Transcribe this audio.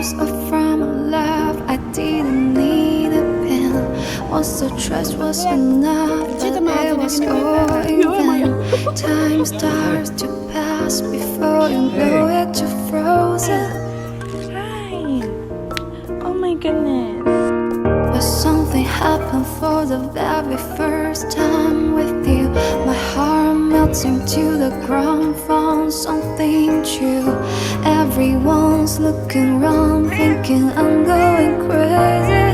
scars are from a love I didn't need a pen. Once the trust was enough, but it was all in vain. Time starts to pass before you know it, you're frozen. Hi. Oh my goodness. But something happened for the very first time with you. My heart melting to the ground, found something true. Everyone's looking around, thinking I'm going crazy.